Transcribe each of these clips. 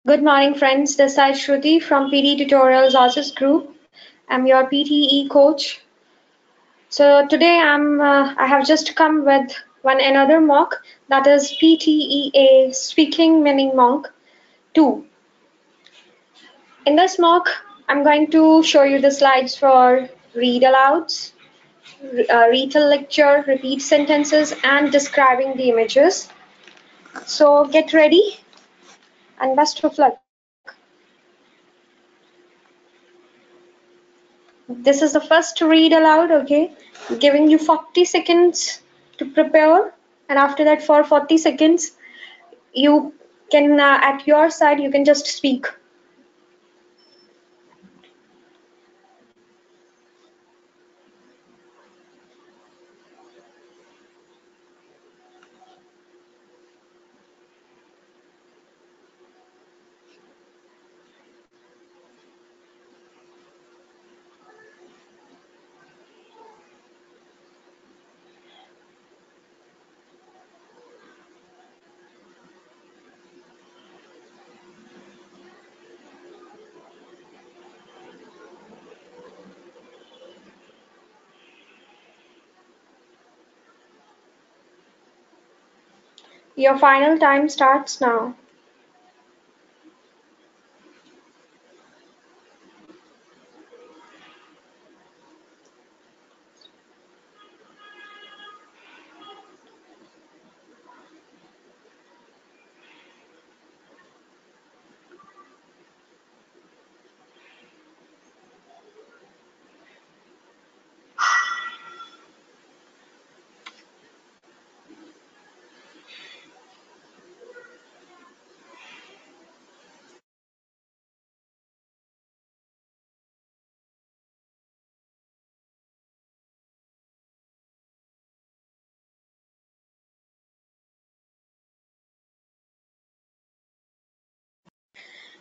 Good morning, friends. This is Shruti from PD Tutorials Ausis Group. I'm your PTE coach. So today I have just come with one another mock, that is PTEA Speaking Meaning Mock 2. In this mock, I'm going to show you the slides for read alouds, retell lecture, repeat sentences, and describing the images. So get ready and best of luck. This is the first read aloud, okay? Giving you 40 seconds to prepare, and after that, for 40 seconds, you can, at your side, you can just speak. Your final time starts now.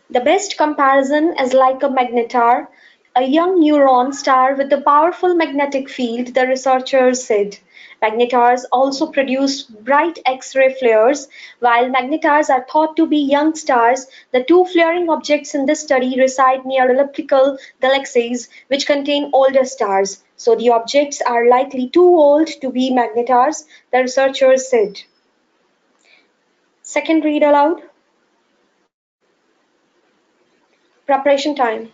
The best comparison is like a magnetar, a young neutron star with a powerful magnetic field, the researchers said. Magnetars also produce bright X-ray flares. While magnetars are thought to be young stars, the two flaring objects in this study reside near elliptical galaxies which contain older stars. So the objects are likely too old to be magnetars, the researchers said. Second read aloud. Preparation time.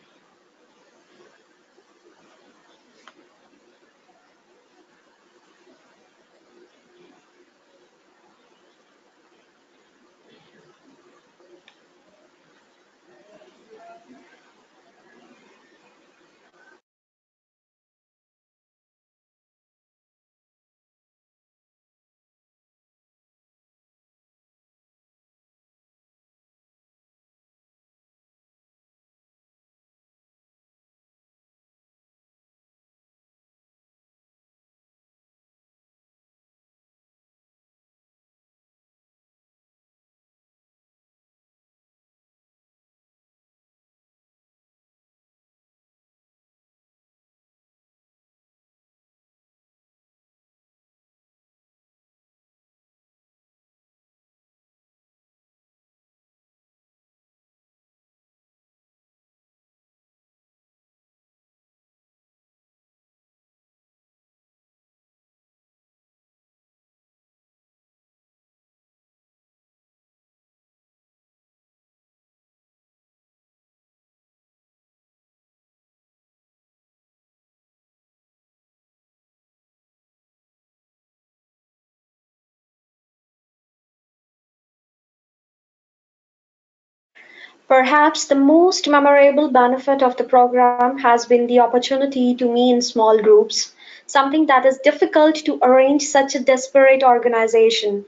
Perhaps the most memorable benefit of the program has been the opportunity to meet in small groups, something that is difficult to arrange such a disparate organization.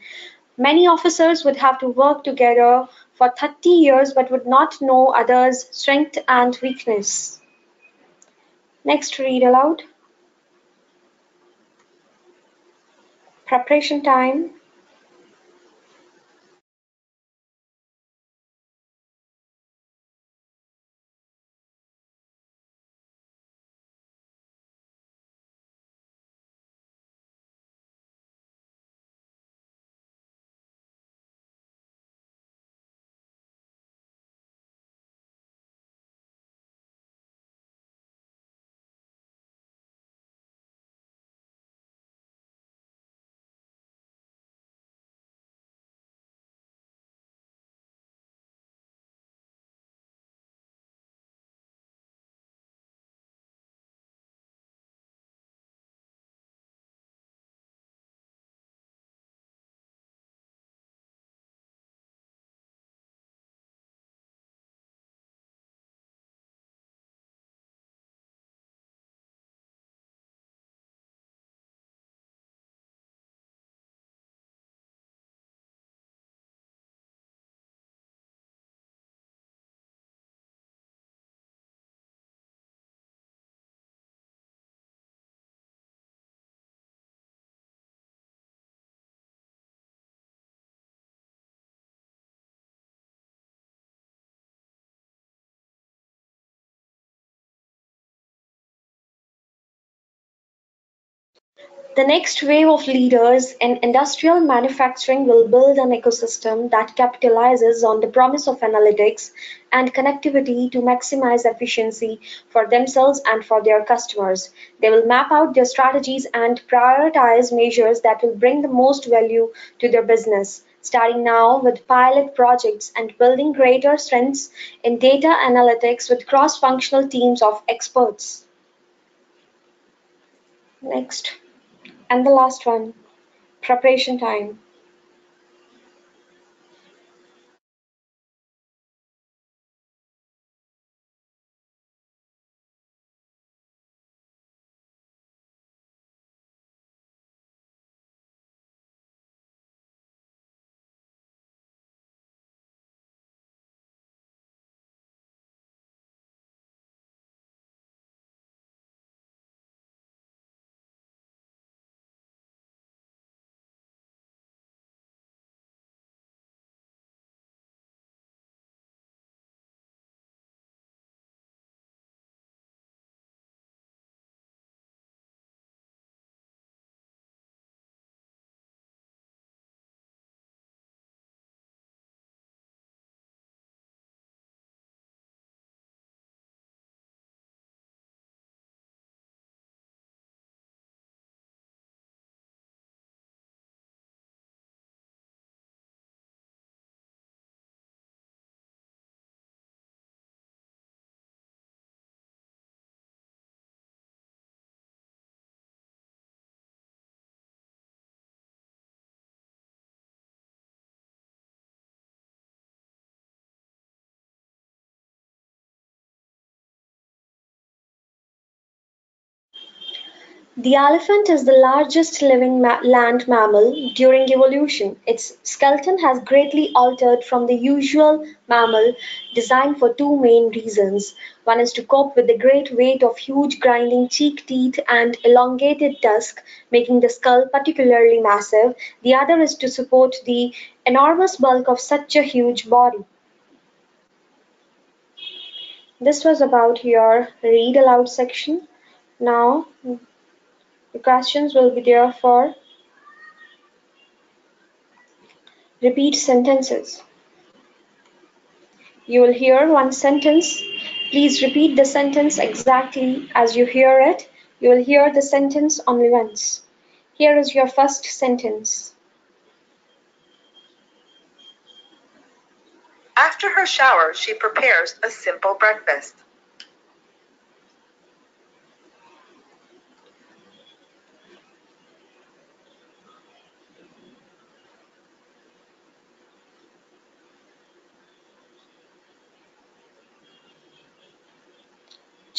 Many officers would have to work together for 30 years but would not know others' strength and weakness. Next, read aloud. Preparation time. The next wave of leaders in industrial manufacturing will build an ecosystem that capitalizes on the promise of analytics and connectivity to maximize efficiency for themselves and for their customers. They will map out their strategies and prioritize measures that will bring the most value to their business, starting now with pilot projects and building greater strengths in data analytics with cross-functional teams of experts. Next, and the last one, preparation time. The elephant is the largest living land mammal during evolution. Its skeleton has greatly altered from the usual mammal design for two main reasons. One is to cope with the great weight of huge grinding cheek teeth and elongated tusk, making the skull particularly massive. The other is to support the enormous bulk of such a huge body. This was about your read aloud section. Now the questions will be there for repeat sentences. You will hear one sentence. Please repeat the sentence exactly as you hear it. You will hear the sentence only once. Here is your first sentence. After her shower, she prepares a simple breakfast.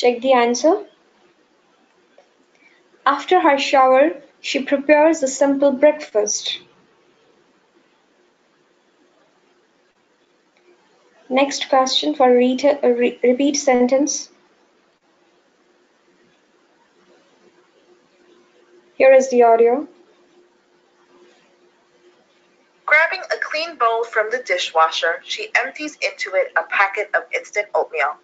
Check the answer. After her shower, she prepares a simple breakfast. Next question for repeat sentence. Here is the audio. Grabbing a clean bowl from the dishwasher, she empties into it a packet of instant oatmeal.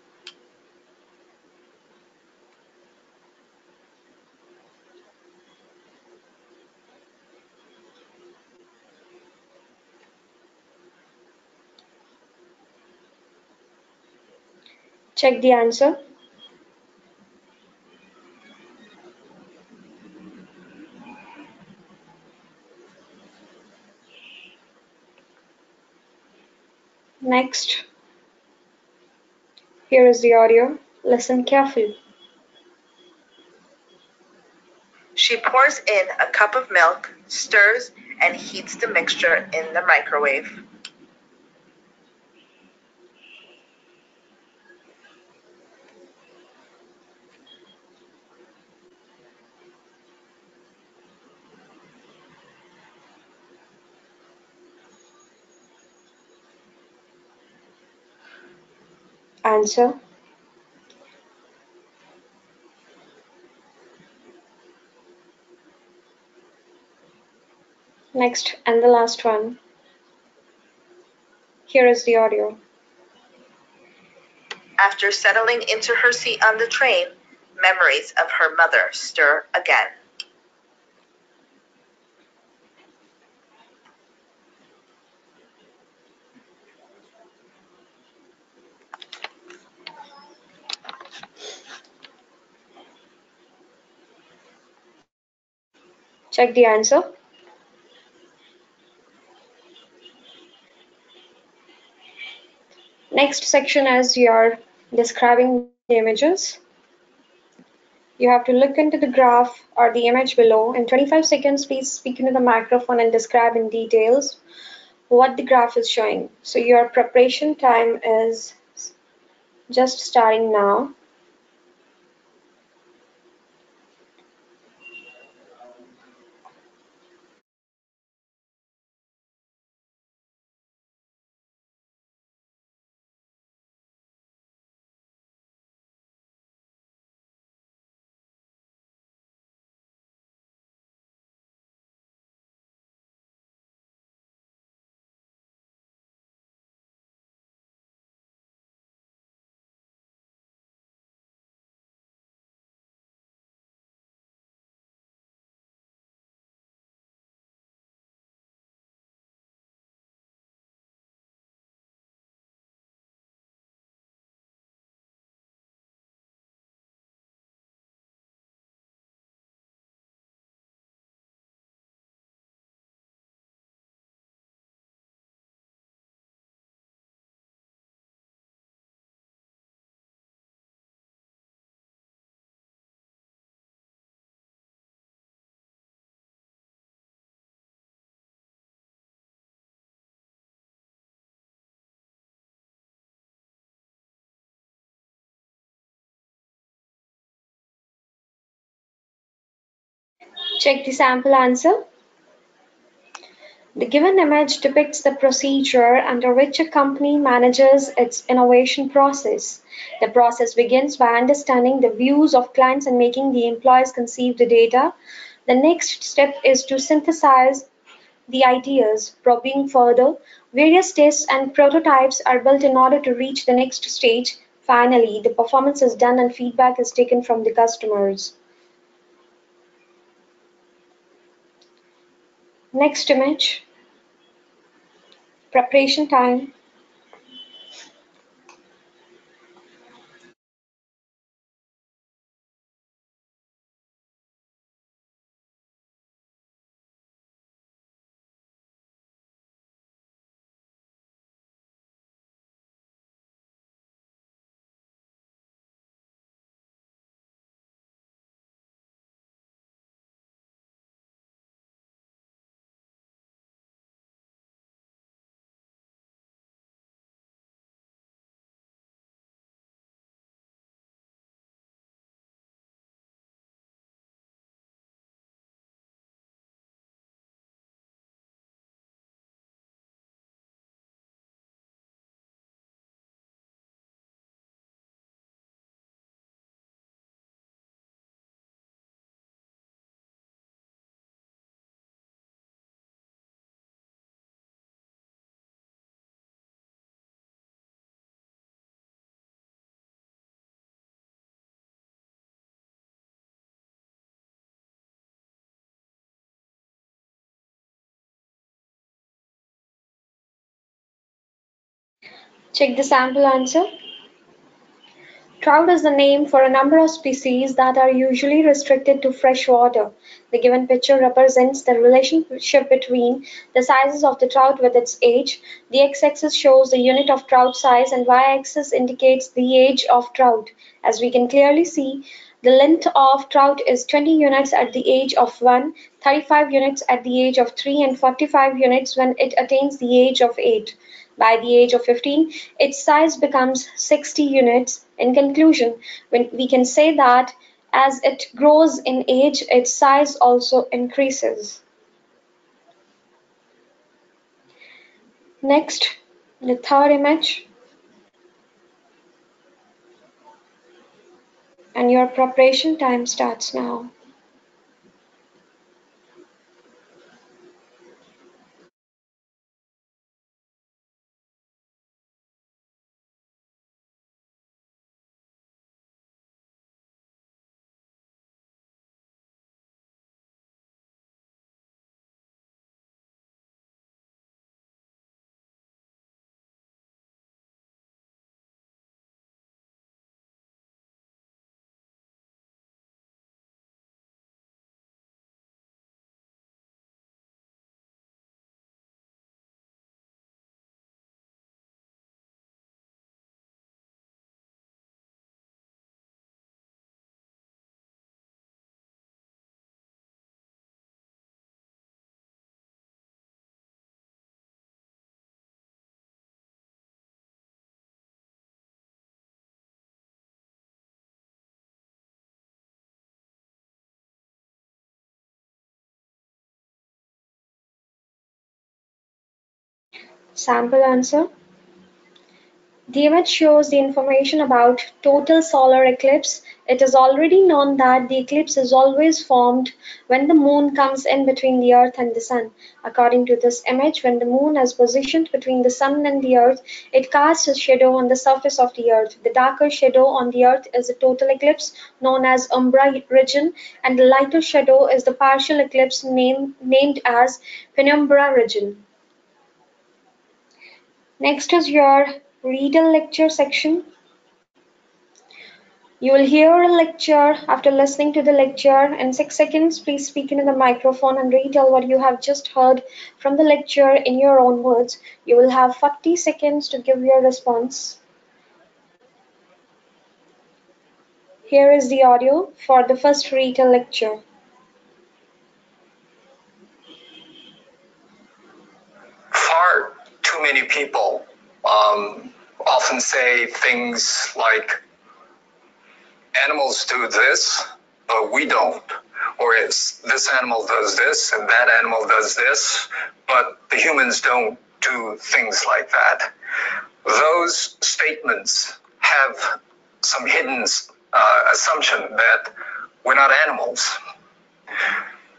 Check the answer. Next. Here is the audio. Listen carefully. She pours in a cup of milk, stirs, and heats the mixture in the microwave. Answer. Next and the last one. Here is the audio. After settling into her seat on the train, memories of her mother stir again. Check the answer. Next section is your describing the images. You have to look into the graph or the image below. In 25 seconds, please speak into the microphone and describe in details what the graph is showing. So your preparation time is just starting now. Check the sample answer. The given image depicts the procedure under which a company manages its innovation process. The process begins by understanding the views of clients and making the employees conceive the data. The next step is to synthesize the ideas, probing further. Various tests and prototypes are built in order to reach the next stage. Finally, the performance is done and feedback is taken from the customers. Next image, preparation time. Check the sample answer. Trout is the name for a number of species that are usually restricted to fresh water. The given picture represents the relationship between the sizes of the trout with its age. The x-axis shows the unit of trout size and y-axis indicates the age of trout. As we can clearly see, the length of trout is 20 units at the age of 1, 35 units at the age of 3, and 45 units when it attains the age of 8. By the age of 15, its size becomes 60 units. In conclusion, we can say that as it grows in age, its size also increases. Next, the third image, and your preparation time starts now. Sample answer. The image shows the information about total solar eclipse. It is already known that the eclipse is always formed when the moon comes in between the earth and the sun. According to this image, when the moon is positioned between the sun and the earth, it casts a shadow on the surface of the earth. The darker shadow on the earth is a total eclipse known as umbra region, and the lighter shadow is the partial eclipse named as penumbra region. Next is your retell lecture section. You will hear a lecture. After listening to the lecture in 6 seconds, please speak into the microphone and retell what you have just heard from the lecture in your own words. You will have 40 seconds to give your response. Here is the audio for the first retell lecture. Far too many people often say things like, animals do this, but we don't. Or it's this animal does this and that animal does this, but the humans don't do things like that. Those statements have some hidden assumption that we're not animals.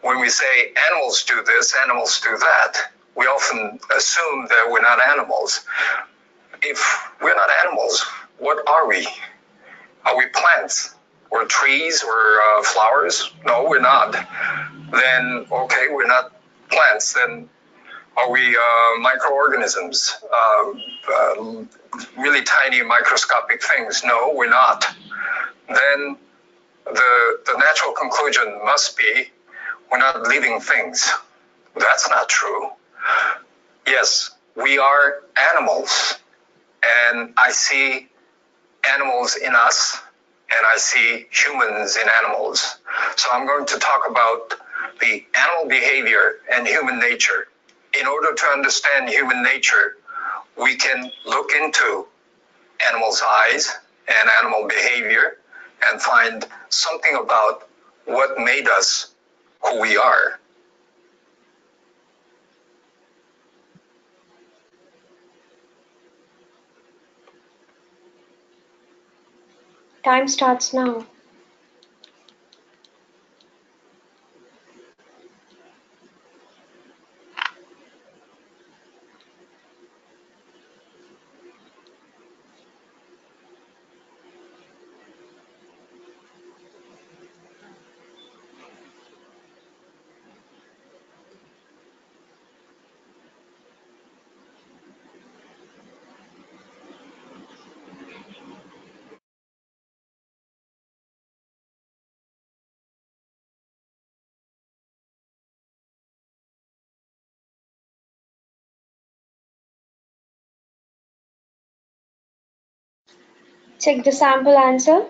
When we say animals do this, animals do that, we often assume that we're not animals. If we're not animals, what are we? Are we plants or trees or flowers? No, we're not. Then, okay, we're not plants. Then are we microorganisms? Really tiny microscopic things? No, we're not. Then the natural conclusion must be we're not living things. That's not true. Yes, we are animals. And I see animals in us, and I see humans in animals. So I'm going to talk about the animal behavior and human nature. In order to understand human nature, we can look into animals' eyes and animal behavior and find something about what made us who we are. Time starts now. Check the sample answer.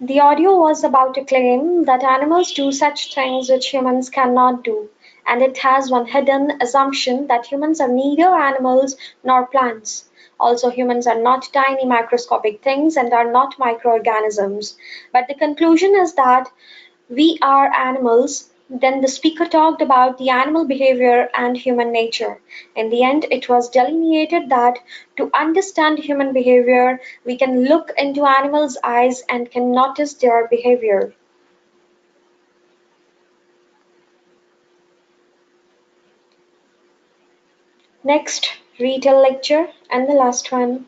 The audio was about to claim that animals do such things which humans cannot do, and it has one hidden assumption that humans are neither animals nor plants. Also, humans are not tiny microscopic things and are not microorganisms. But the conclusion is that we are animals. Then the speaker talked about the animal behavior and human nature. In the end, it was delineated that to understand human behavior, we can look into animals' eyes and can notice their behavior. Next, retell lecture and the last one.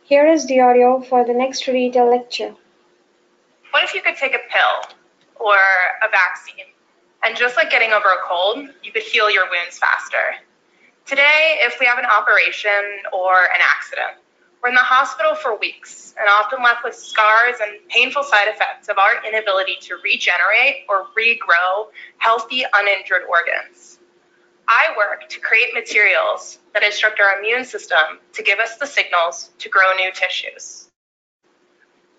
Here is the audio for the next retell lecture. What if you could take a pill or a vaccine, and just like getting over a cold, you could heal your wounds faster? Today, if we have an operation or an accident, we're in the hospital for weeks and often left with scars and painful side effects of our inability to regenerate or regrow healthy, uninjured organs. I work to create materials that instruct our immune system to give us the signals to grow new tissues.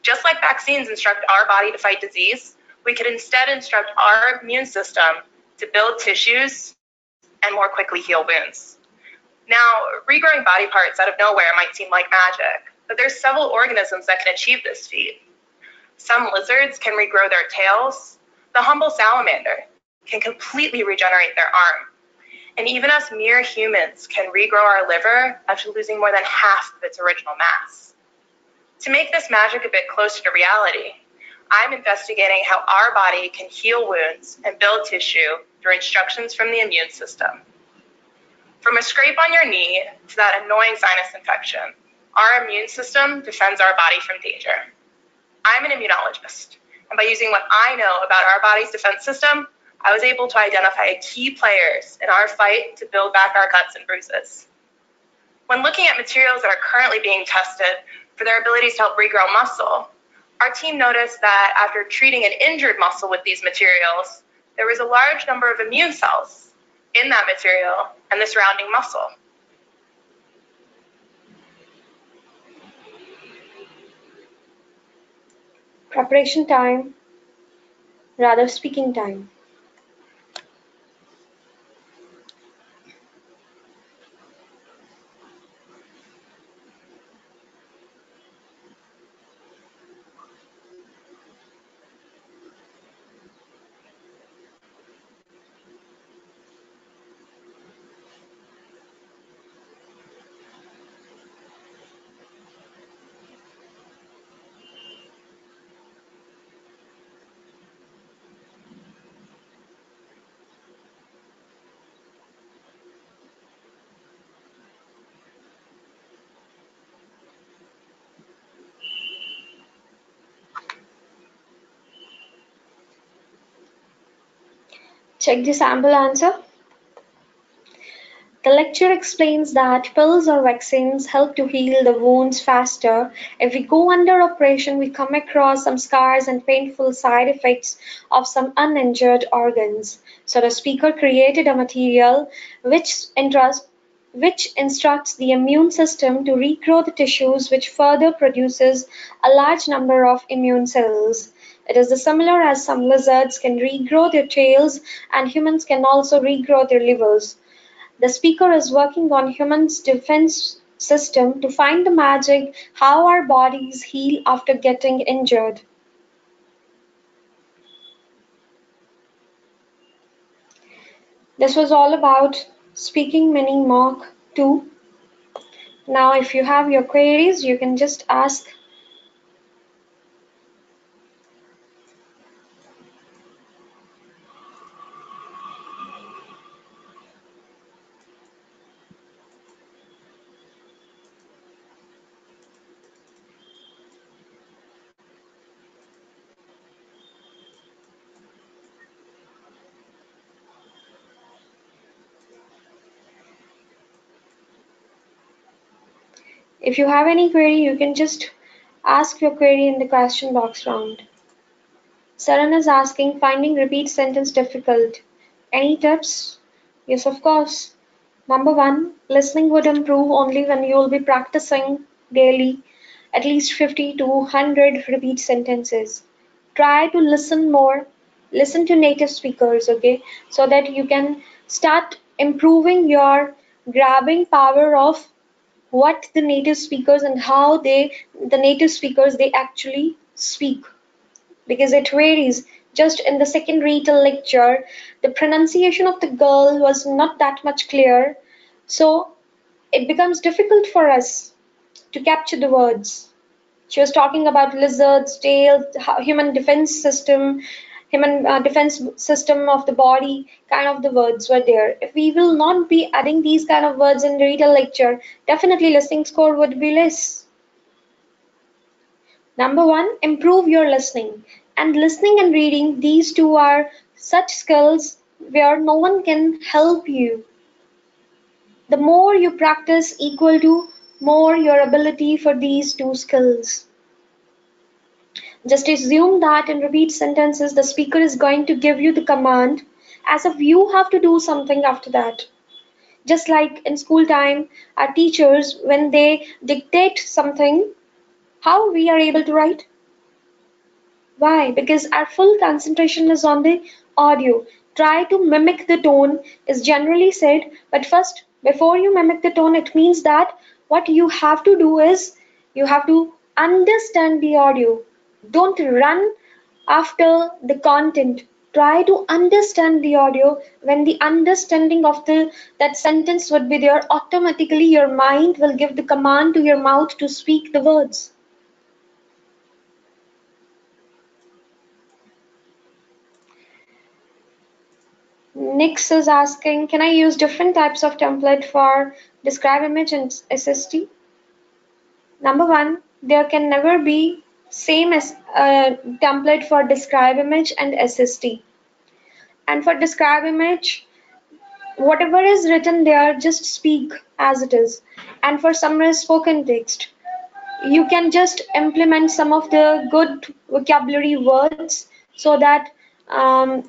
Just like vaccines instruct our body to fight disease, we could instead instruct our immune system to build tissues and more quickly heal wounds. Now, regrowing body parts out of nowhere might seem like magic, but there's several organisms that can achieve this feat. Some lizards can regrow their tails. The humble salamander, can completely regenerate their arm. And even us mere humans can regrow our liver after losing more than half of its original mass. To make this magic a bit closer to reality, I'm investigating how our body can heal wounds and build tissue through instructions from the immune system. From a scrape on your knee to that annoying sinus infection, our immune system defends our body from danger. I'm an immunologist, and by using what I know about our body's defense system, I was able to identify key players in our fight to build back our cuts and bruises. When looking at materials that are currently being tested for their abilities to help regrow muscle, our team noticed that after treating an injured muscle with these materials, there was a large number of immune cells in that material and the surrounding muscle. Preparation time, rather speaking time. Check the sample answer. The lecture explains that pills or vaccines help to heal the wounds faster. If we go under operation, we come across some scars and painful side effects of some uninjured organs. So the speaker created a material which instructs the immune system to regrow the tissues, which further produces a large number of immune cells. It is similar as some lizards can regrow their tails and humans can also regrow their livers. The speaker is working on humans' defense system to find the magic how our bodies heal after getting injured. This was all about speaking mini mock 2. Now if you have your queries, you can just ask. If you have any query, you can just ask your query in the question box round. Saran is asking, finding repeat sentence difficult. Any tips? Yes, of course. Number 1, listening would improve only when you will be practicing daily at least 50 to 100 repeat sentences. Try to listen more. Listen to native speakers, okay? So that you can start improving your grabbing power of what the native speakers and how the native speakers they actually speak, because it varies. Just in the second retail lecture, the pronunciation of the girl was not that much clear, so it becomes difficult for us to capture the words. She was talking about lizards, tails, human defense system, defense system of the body, kind of the words were there. If we will not be adding these kind of words in the retail lecture, definitely listening score would be less. Number 1, improve your listening. And listening and reading, these two are such skills where no one can help you. The more you practice equal to more your ability for these two skills. Just assume that in repeat sentences, the speaker is going to give you the command as if you have to do something after that. Just like in school time, our teachers, when they dictate something, how we are able to write? Why? Because our full concentration is on the audio. Try to mimic the tone is generally said, but first, before you mimic the tone, it means that what you have to do is you have to understand the audio. Don't run after the content. try to understand the audio. When the understanding of that sentence would be there, automatically your mind will give the command to your mouth to speak the words. Nix is asking, can I use different types of template for describe image and SST? Number one, there can never be same as template for describe image and SST. And for describe image, whatever is written there, just speak as it is. And for summary spoken text, you can just implement some of the good vocabulary words so that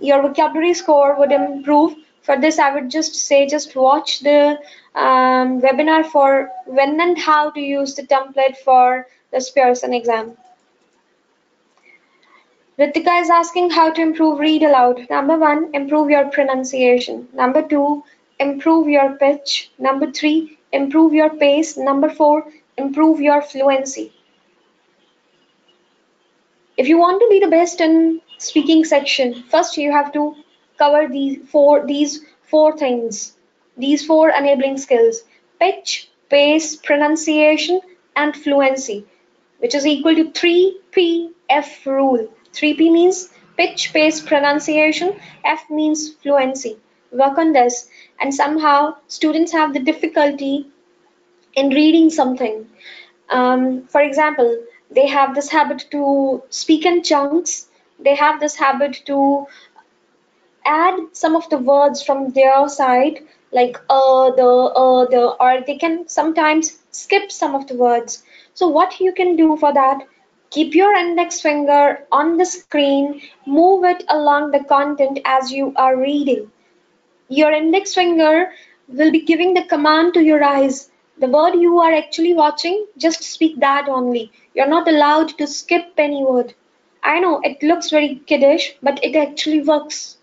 your vocabulary score would improve. For this, I would just say, just watch the webinar for when and how to use the template for the Pearson exam. Ritika is asking how to improve read aloud. Number one, improve your pronunciation. Number two, improve your pitch. Number three, improve your pace. Number four, improve your fluency. If you want to be the best in speaking section, first you have to cover these four things, these four enabling skills: pitch, pace, pronunciation, and fluency, which is equal to 3PF rule. 3P means pitch, pace, pronunciation. F means fluency. Work on this, and somehow students have the difficulty in reading something. For example, they have this habit to speak in chunks. They have this habit to add some of the words from their side, like or they can sometimes skip some of the words. So what you can do for that, keep your index finger on the screen, move it along the content as you are reading. Your index finger will be giving the command to your eyes. The word you are actually watching, just speak that only. You're not allowed to skip any word. I know it looks very kiddish, but it actually works.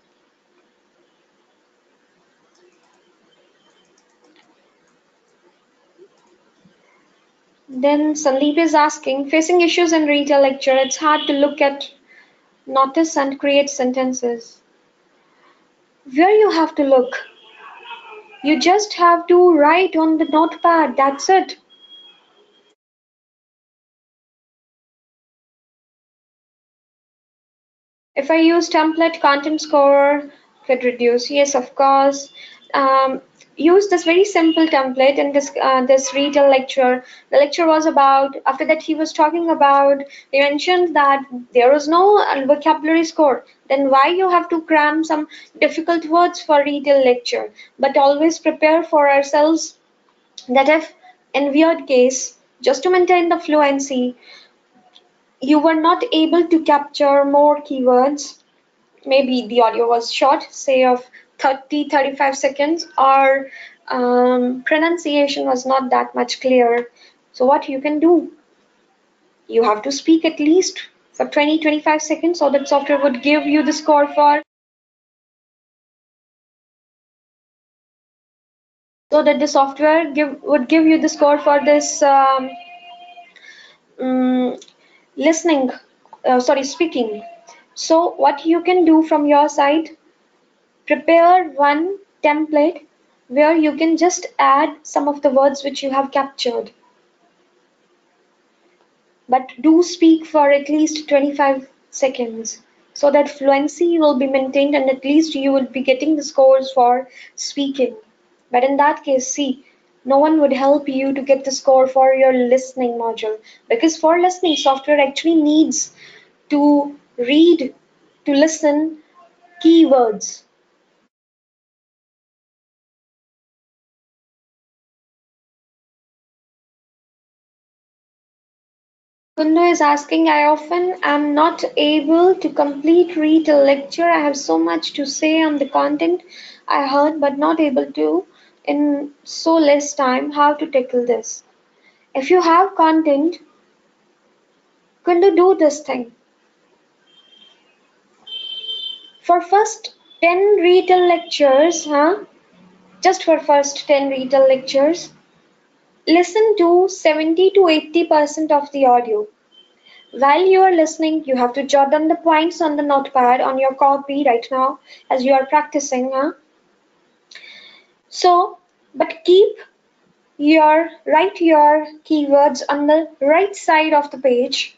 Then Sandeep is asking, facing issues in retail lecture, it's hard to look at, notice and create sentences. Where you have to look? You just have to write on the notepad, that's it. If I use template, content score could reduce. Yes, of course. Use this very simple template in this retail lecture. The lecture was about, after that he was talking about, he mentioned that there was no vocabulary score. Then why you have to cram some difficult words for retail lecture? But always prepare for ourselves that if in weird case, just to maintain the fluency, you were not able to capture more keywords, maybe the audio was short, say of 30-35 seconds, or pronunciation was not that much clear. So what you can do, you have to speak at least for 20-25 seconds, so that software would give you the score for, so that the software would give you the score for this listening, speaking. So what you can do from your side, prepare one template where you can just add some of the words which you have captured. But do speak for at least 25 seconds so that fluency will be maintained and at least you will be getting the scores for speaking. But in that case, see, no one would help you to get the score for your listening module, because for listening, software actually needs to read, to listen keywords. Kundu is asking, I often am not able to complete read a lecture. I have so much to say on the content I heard, but not able to in so less time. How to tackle this? If you have content, Kundu, do this thing. For first 10 retail lectures, just for first 10 retail lectures, listen to 70 to 80% of the audio. While you are listening, you have to jot down the points on the notepad on your copy right now as you are practicing. So, but write your keywords on the right side of the page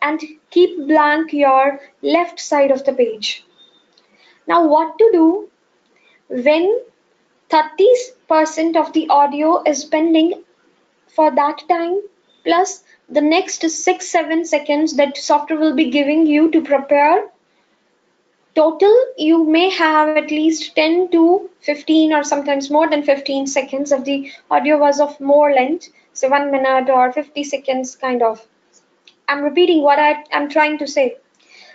and keep blank your left side of the page. Now, what to do when 30% of the audio is pending for that time, plus the next 6-7 seconds that software will be giving you to prepare. Total, you may have at least 10 to 15 or sometimes more than 15 seconds if the audio was of more length, so 1 minute or 50 seconds kind of. I'm repeating what I'm trying to say.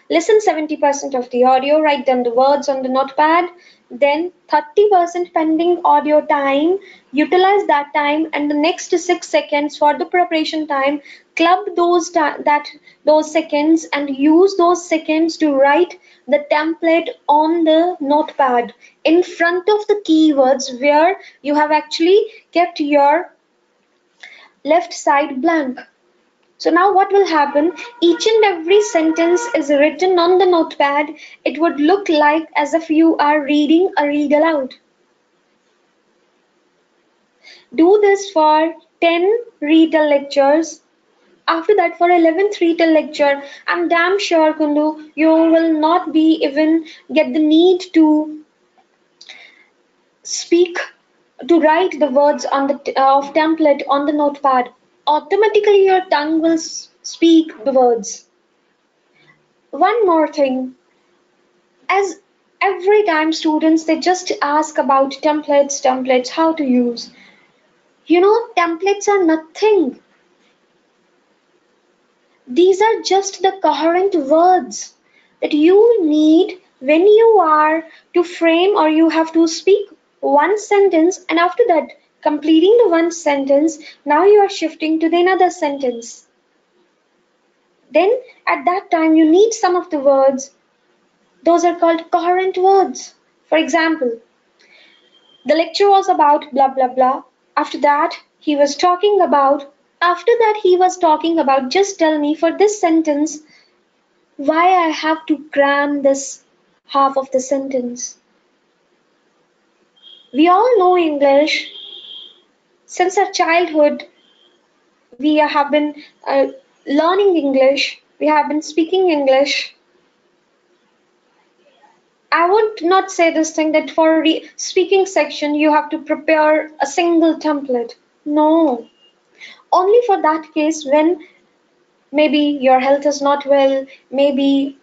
Listen 70% of the audio, write down the words on the notepad, then 30% pending audio time, utilize that time, and the next 6 seconds for the preparation time, club those seconds and use those seconds to write the template on the notepad in front of the keywords where you have actually kept your left side blank. So now what will happen? Each and every sentence is written on the notepad. It would look like as if you are reading a read aloud. Do this for 10 retail lectures. After that, for 11th retail lecture, I'm damn sure, Kundu, you will not be even get the need to speak, to write the words on the of template on the notepad. Automatically, your tongue will speak the words. One more thing, as every time students they just ask about templates, how to use. Templates are nothing. These are just the coherent words that you need when you are to frame or you have to speak one sentence, and after that, completing the one sentence, now you are shifting to the another sentence. Then at that time you need some of the words. Those are called coherent words. For example, the lecture was about blah blah blah. After that, he was talking about, just tell me for this sentence why I have to cram this half of the sentence. We all know English. Since our childhood, we have been learning English, we have been speaking English. I would not say this thing that for speaking section you have to prepare a single template. No. Only for that case when maybe your health is not well, maybe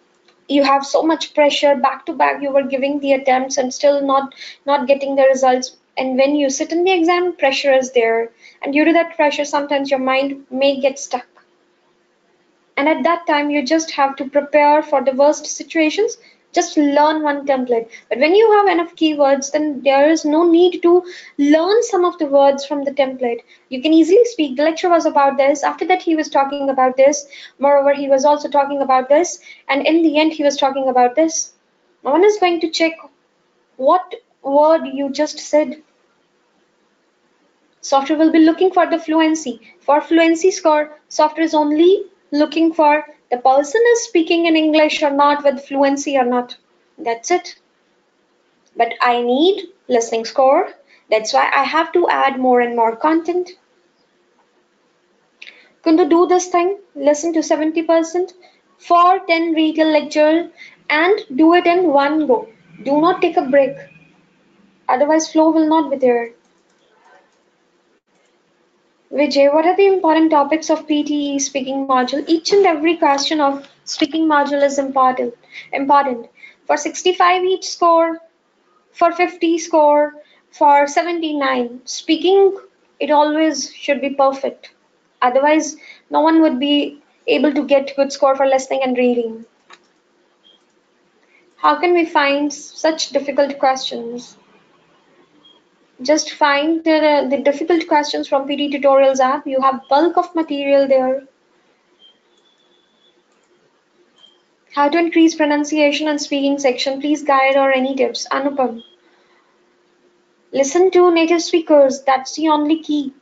you have so much pressure back to back, you were giving the attempts and still not getting the results. And when you sit in the exam, pressure is there. And due to that pressure, sometimes your mind may get stuck. And at that time, you just have to prepare for the worst situations. Just learn one template. But when you have enough keywords, then there is no need to learn some of the words from the template. You can easily speak. The lecture was about this. After that, he was talking about this. Moreover, he was also talking about this. And in the end, he was talking about this. No one is going to check what word you just said. Software will be looking for the fluency. For fluency score, software is only looking for the person is speaking in English or not, with fluency or not. That's it. But I need listening score. That's why I have to add more and more content. Going to do this thing, listen to 70% for 10 retail lectures and do it in one go. Do not take a break. Otherwise, flow will not be there. Vijay, what are the important topics of PTE speaking module? Each and every question of speaking module is important. For 65 each score, for 50 score, for 79. Speaking, it always should be perfect. Otherwise, no one would be able to get good score for listening and reading. How can we find such difficult questions? Just find the difficult questions from PT Tutorials app. You have bulk of material there. How to increase pronunciation and speaking section, please guide or any tips. Anupam. Listen to native speakers. That's the only key.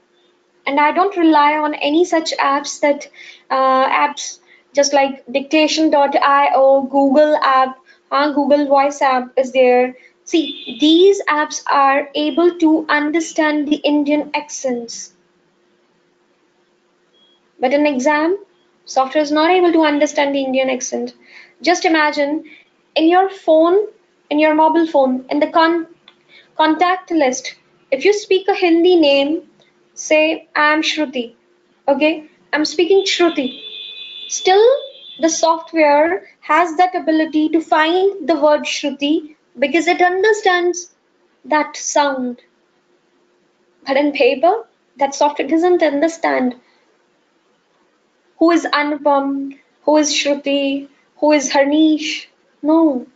and I don't rely on any such apps that apps just like dictation.io, Google app, Google Voice app is there. See, these apps are able to understand the Indian accents, but in exam, software is not able to understand the Indian accent. Just imagine in your phone, in your mobile phone, in the contact list, if you speak a Hindi name, say I am Shruti, okay, I'm speaking Shruti. Still, the software has that ability to find the word Shruti because it understands that sound. But in paper, that software doesn't understand who is Anupam, who is Shruti, who is Harnish. No,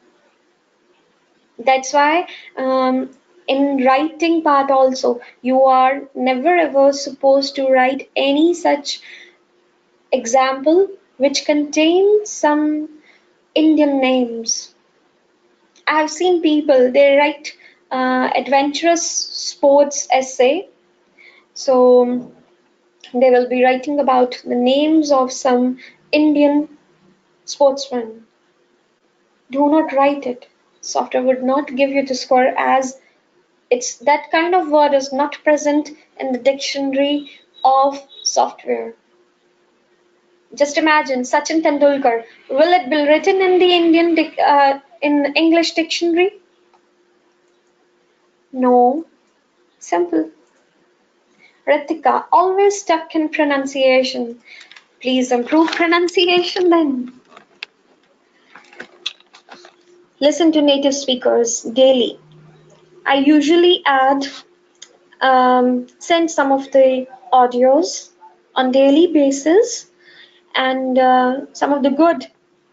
that's why in writing part also, you are never ever supposed to write any such example which contains some Indian names. I have seen people, they write adventurous sports essay. So they will be writing about the names of some Indian sportsmen. Do not write it. Software would not give you the score as it's that kind of word is not present in the dictionary of software. Just imagine Sachin Tendulkar. Will it be written in the in English dictionary? No. Simple. Ritika, always stuck in pronunciation. Please improve pronunciation then. Listen to native speakers daily. I usually send some of the audios on daily basis and some of the good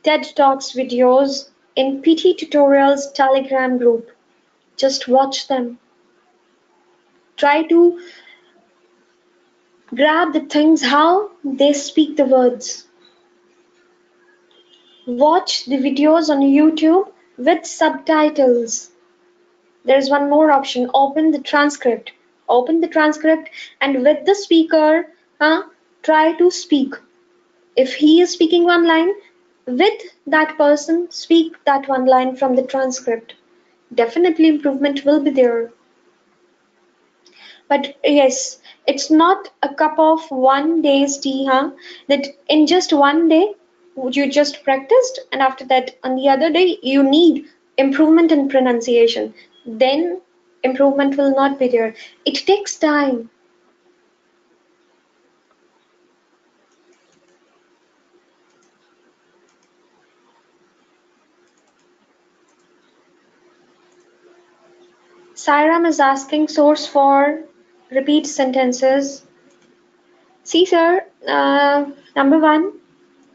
TED Talks videos in PT Tutorials Telegram group. Just watch them. Try to grab the things how they speak the words. Watch the videos on YouTube with subtitles. There's one more option. Open the transcript. Open the transcript and with the speaker, try to speak. If he is speaking one line, with that person, speak that one line from the transcript. Definitely improvement will be there. But yes, it's not a cup of one day's tea, that in just one day you just practiced and after that on the other day you need improvement in pronunciation. Then improvement will not be there. It takes time. Sairam is asking source for repeat sentences. See, sir, number one,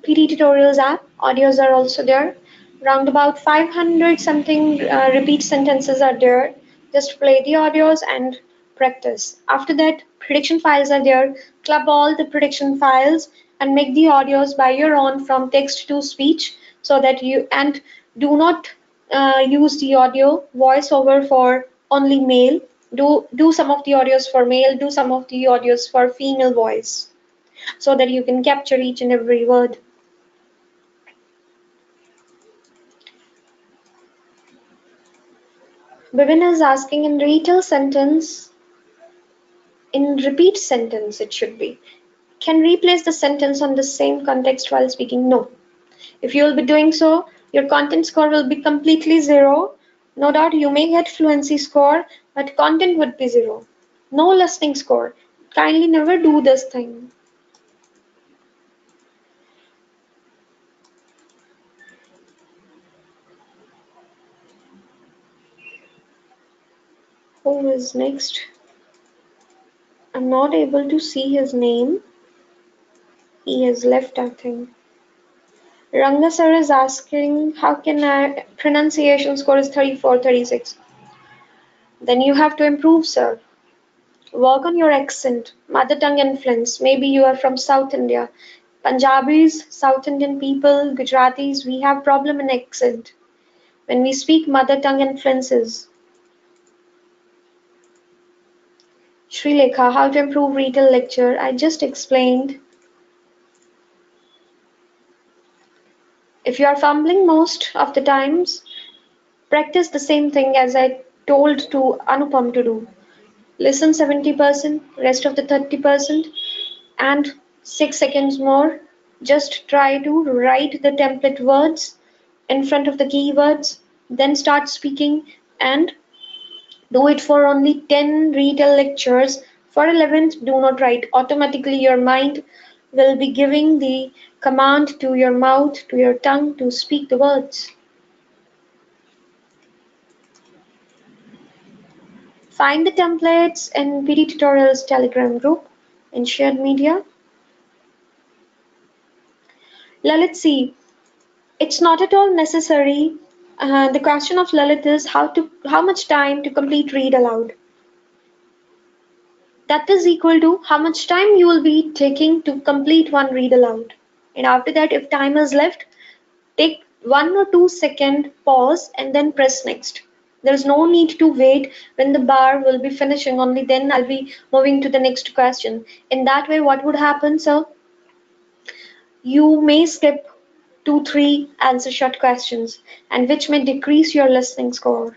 PT Tutorials app, audios are also there. Round about 500 something repeat sentences are there. Just play the audios and practice. After that, prediction files are there. Club all the prediction files and make the audios by your own from text to speech so that you and do not use the audio voiceover for only male. Do some of the audios for male, do some of the audios for female voice so that you can capture each and every word. Bivin is asking in retail sentence, in repeat sentence it should be. Can replace the sentence on the same context while speaking? No. If you will be doing so, your content score will be completely zero. No doubt you may get fluency score, but content would be zero. No listening score. Kindly never do this thing. Who is next? I'm not able to see his name. He has left, I think. Ranga sir is asking, how can I pronunciation score is 34, 36. Then you have to improve, sir. Work on your accent, mother tongue influence. Maybe you are from South India. Punjabis, South Indian people, Gujaratis, we have problem in accent. When we speak mother tongue influences. Srilekha, how to improve retail lecture. I just explained. If you are fumbling most of the times, practice the same thing as I told to Anupam to do. Listen 70%, rest of the 30%, and 6 seconds more. Just try to write the template words in front of the keywords, then start speaking and do it for only 10 retail lectures. For 11th, do not write. Automatically, your mind will be giving the command to your mouth, to your tongue to speak the words. Find the templates in PD Tutorials Telegram group in shared media. Lalit, see, it's not at all necessary. The question of Lalit is how much time to complete read aloud. That is equal to how much time you will be taking to complete one read aloud. And after that, if time is left, take 1 or 2 second pause and then press next. There is no need to wait when the bar will be finishing, only then I'll be moving to the next question. In that way, what would happen, sir? You may skip 2-3 answer short questions, and which may decrease your listening score.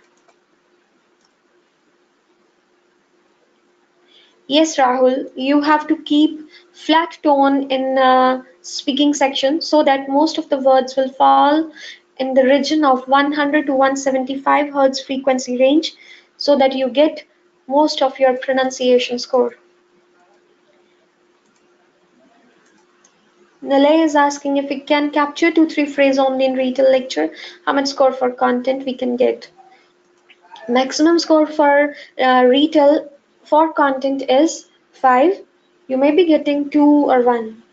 Yes, Rahul, you have to keep flat tone in speaking section so that most of the words will fall in the region of 100 to 175 Hertz frequency range so that you get most of your pronunciation score. Nalay is asking if we can capture 2-3 phrases only in retail lecture, how much score for content we can get. Maximum score for retail for content is 5. You may be getting 2 or 1.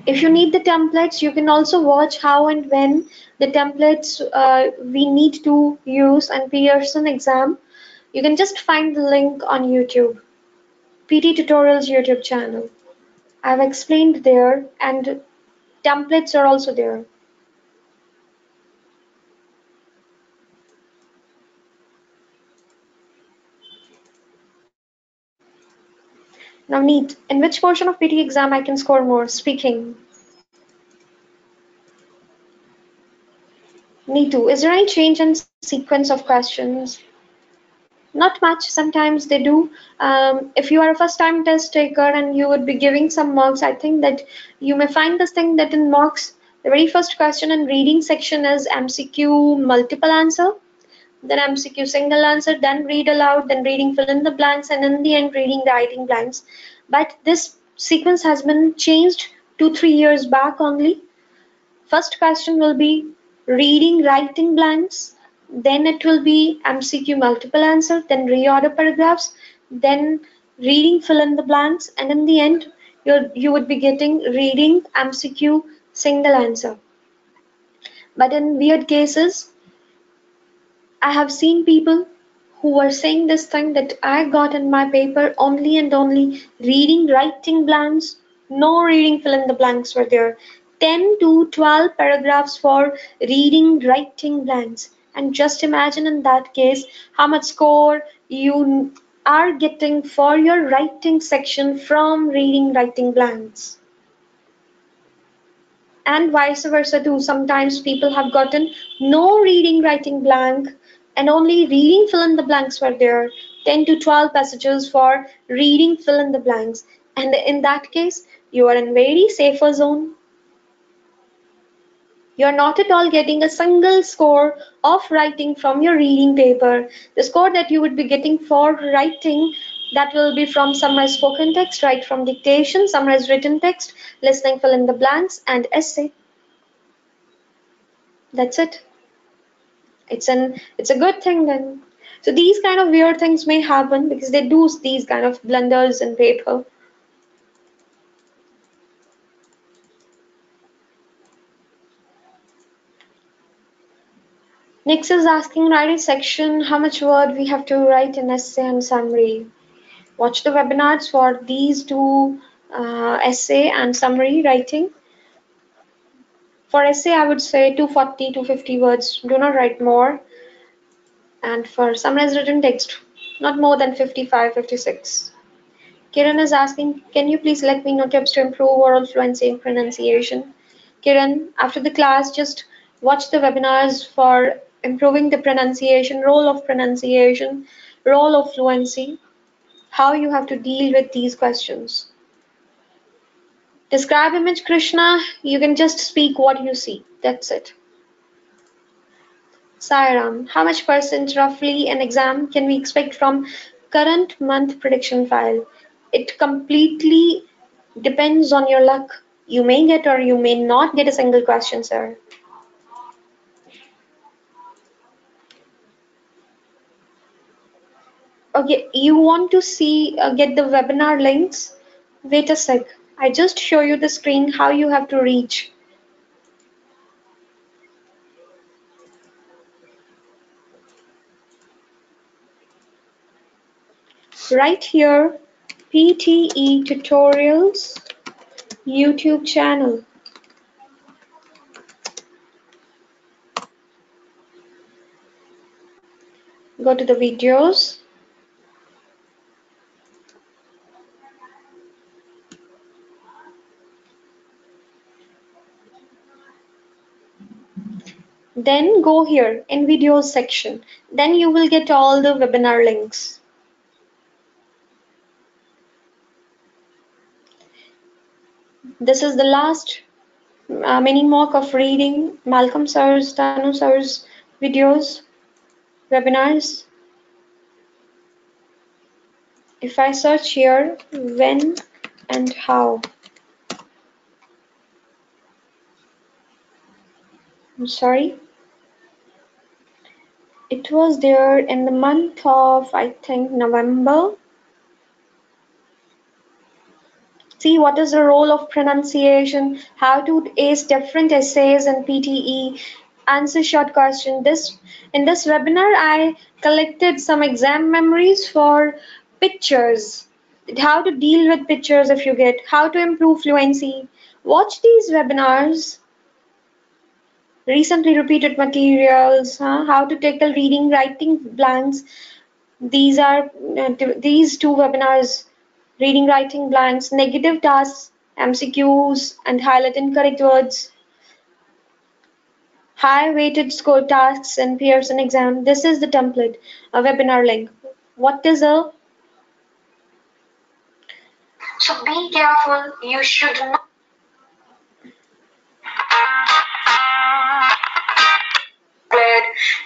If you need the templates, you can also watch how and when the templates we need to use and Pearson exam. You can just find the link on YouTube, PT Tutorials YouTube channel. I've explained there and templates are also there. Now, neat. In which portion of PT exam I can score more? Speaking. Neetu, is there any change in sequence of questions? Not much. Sometimes they do. If you are a first-time test taker and you would be giving some marks, I think that you may find this thing that in marks, the very first question in reading section is MCQ multiple answer, then MCQ single answer, then read aloud, then reading fill in the blanks, and in the end reading writing blanks. But this sequence has been changed 2-3 years back only. First question will be reading writing blanks, then it will be MCQ multiple answer, then reorder paragraphs, then reading fill in the blanks, and in the end you would be getting reading MCQ single answer. But in weird cases, I have seen people who were saying this thing that I got in my paper only and only reading writing blanks, no reading fill in the blanks were there. 10 to 12 paragraphs for reading writing blanks. And just imagine in that case how much score you are getting for your writing section from reading writing blanks. And vice versa too. Sometimes people have gotten no reading writing blank and only reading fill in the blanks were there. 10 to 12 passages for reading fill in the blanks. And in that case, you are in very safer zone. You're not at all getting a single score of writing from your reading paper. The score that you would be getting for writing, that will be from summarized spoken text, right from dictation, summarized written text, listening fill in the blanks, and essay. That's it. It's a good thing then. So these kind of weird things may happen because they do these kind of blunders in paper. Next is asking writing section how much word we have to write in essay and summary. Watch the webinars for these two essay and summary writing. For essay, I would say 240, 250 words. Do not write more. And for summarized written text, not more than 55, 56. Kiran is asking, can you please let me know tips to improve oral fluency and pronunciation? Kiran, after the class, just watch the webinars for improving the pronunciation, role of fluency, how you have to deal with these questions. Describe image Krishna, you can just speak what you see. That's it. Sairam, how much percent roughly an exam can we expect from current month prediction file? It completely depends on your luck. You may get or you may not get a single question, sir. Okay, you want to see get the webinar links? Wait a sec. I just show you the screen how you have to reach. Right here, PTE Tutorials YouTube channel. Go to the videos. Then go here in videos section. Then you will get all the webinar links. This is the last mini mock of reading Malcolm sir's, Tanu sir's videos, webinars. If I search here, when and how. I'm sorry. It was there in the month of, I think, November. See what is the role of pronunciation, how to ace different essays in PTE, answer short question. In this webinar, I collected some exam memories for pictures, how to deal with pictures if you get, how to improve fluency. Watch these webinars, recently repeated materials, how to tackle reading, writing blanks. These are these two webinars, reading, writing blanks, negative tasks, MCQs, and highlight incorrect words, high weighted score tasks in Pearson exam. This is the template, a webinar link. What is a? So be careful. You should not.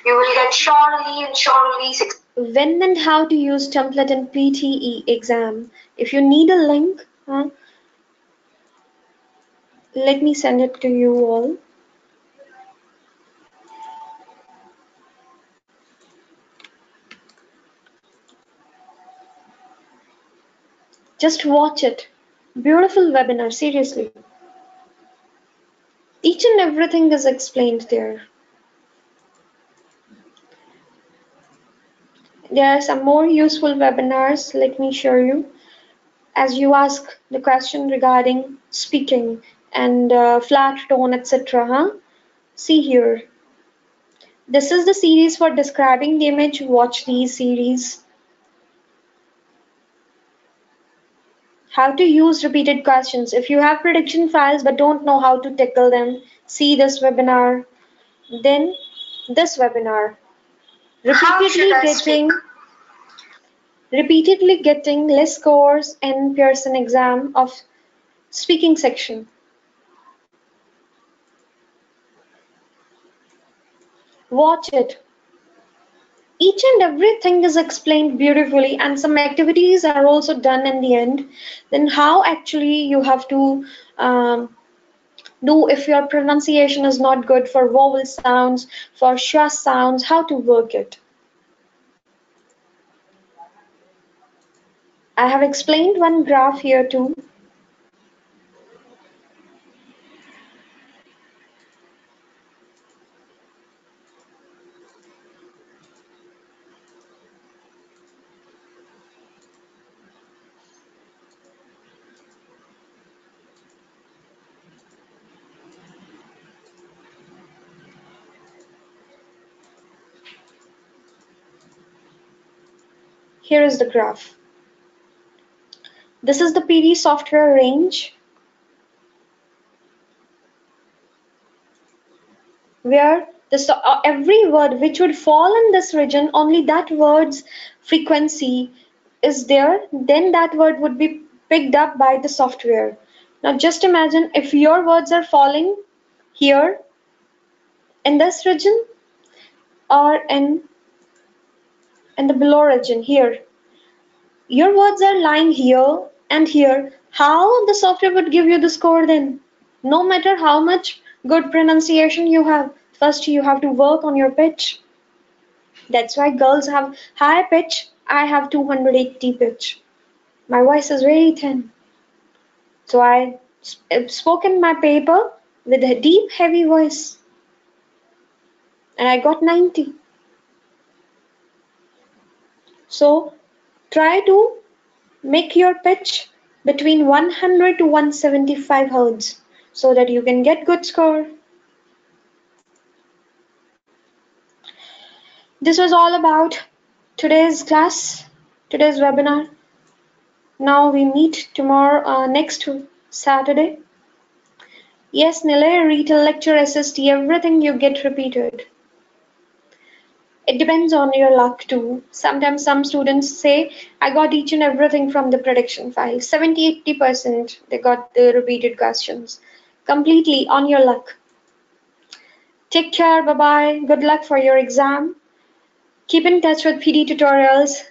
You will get surely 6. When and how to use template in PTE exam. If you need a link, let me send it to you all. Just watch it. Beautiful webinar, seriously. Each and everything is explained there. There are some more useful webinars. Let me show you. As you ask the question regarding speaking and flat tone, etc. See here. This is the series for describing the image. Watch these series. How to use repeated questions. If you have prediction files but don't know how to tackle them, see this webinar. Then this webinar. Repeatedly getting less scores in Pearson exam of speaking section. Watch it. Each and everything is explained beautifully, and some activities are also done in the end. Then how actually you have to do if your pronunciation is not good for vowel sounds, for sh sounds, how to work it. I have explained one graph here too. Here is the graph. This is the PD software range, where every word which would fall in this region, only that word's frequency is there, then that word would be picked up by the software. Now just imagine if your words are falling here in this region or in the below region here. Your words are lying here and here. How the software would give you the score then? No matter how much good pronunciation you have, first you have to work on your pitch. That's why girls have high pitch. I have 280 pitch. My voice is very thin. So I spoke in my paper with a deep, heavy voice. And I got 90. So try to make your pitch between 100 to 175 hertz so that you can get good score. This was all about today's class, today's webinar. Now we meet tomorrow, next Saturday. Yes, Nilay, retail lecture, SST, everything you get repeated. It depends on your luck too. Sometimes some students say, I got each and everything from the prediction file. 70–80% they got the repeated questions. Completely on your luck. Take care, bye-bye. Good luck for your exam. Keep in touch with PD tutorials.